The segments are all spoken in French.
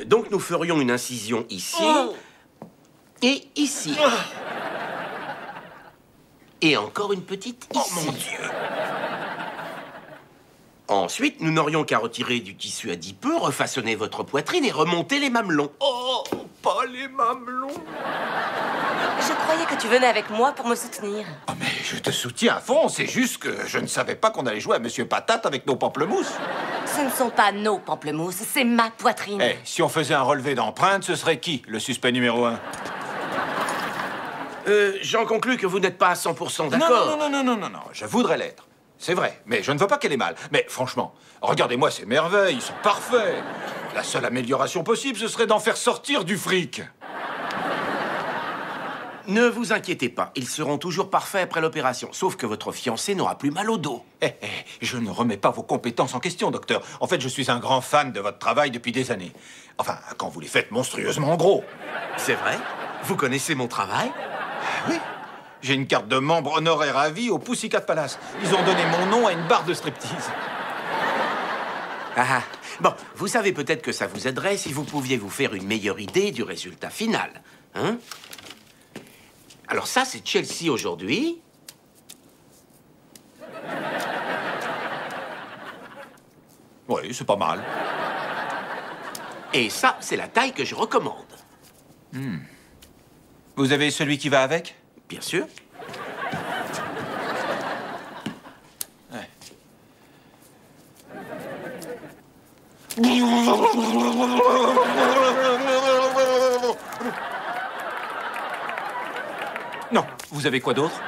Donc nous ferions une incision ici et ici. Et encore une petite ici. Oh mon Dieu! Ensuite, nous n'aurions qu'à retirer du tissu adipeux, refaçonner votre poitrine et remonter les mamelons. Oh, pas les mamelons! Je croyais que tu venais avec moi pour me soutenir. Oh, mais je te soutiens à fond, c'est juste que je ne savais pas qu'on allait jouer à Monsieur Patate avec nos pamplemousses. Ce ne sont pas nos pamplemousses, c'est ma poitrine. Eh, si on faisait un relevé d'empreintes, ce serait qui, le suspect numéro 1? J'en conclus que vous n'êtes pas à 100% d'accord. Non, je voudrais l'être. C'est vrai, mais je ne veux pas qu'elle ait mal. Mais franchement, regardez-moi ces merveilles, ils sont parfaits. La seule amélioration possible, ce serait d'en faire sortir du fric. Ne vous inquiétez pas, ils seront toujours parfaits après l'opération, sauf que votre fiancé n'aura plus mal au dos. Je ne remets pas vos compétences en question, docteur. En fait, je suis un grand fan de votre travail depuis des années. Enfin, quand vous les faites monstrueusement gros. C'est vrai? Vous connaissez mon travail? Oui. J'ai une carte de membre honoraire à vie au Pussycat Palace. Ils ont donné mon nom à une barre de striptease. Ah, bon, vous savez peut-être que ça vous aiderait si vous pouviez vous faire une meilleure idée du résultat final. Hein? Alors ça, c'est Chelsea aujourd'hui. Oui, c'est pas mal. Et ça, c'est la taille que je recommande. Vous avez celui qui va avec? Bien sûr. Ouais. Non, vous avez quoi d'autre?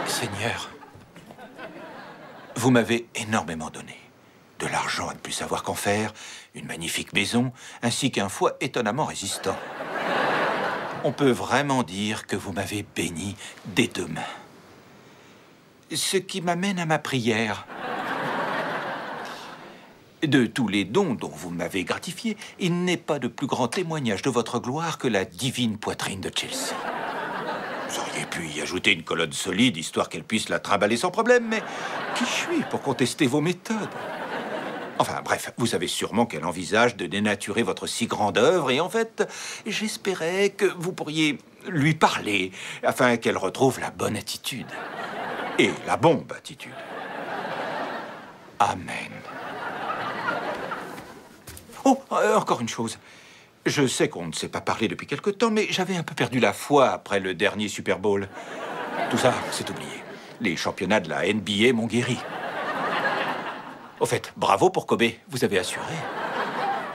Seigneur, vous m'avez énormément donné. De l'argent à ne plus savoir qu'en faire, une magnifique maison, ainsi qu'un foie étonnamment résistant. On peut vraiment dire que vous m'avez béni des deux mains. Ce qui m'amène à ma prière. De tous les dons dont vous m'avez gratifié, il n'est pas de plus grand témoignage de votre gloire que la divine poitrine de Chelsea. Vous auriez pu y ajouter une colonne solide, histoire qu'elle puisse la trimballer sans problème, mais qui je suis pour contester vos méthodes? Enfin, bref, vous savez sûrement qu'elle envisage de dénaturer votre si grande œuvre, et en fait, j'espérais que vous pourriez lui parler, afin qu'elle retrouve la bonne attitude. Et la bombe attitude. Amen. Oh, encore une chose. Je sais qu'on ne s'est pas parlé depuis quelque temps, mais j'avais un peu perdu la foi après le dernier Super Bowl. Tout ça, c'est oublié. Les championnats de la NBA m'ont guéri. Au fait, bravo pour Kobe, vous avez assuré.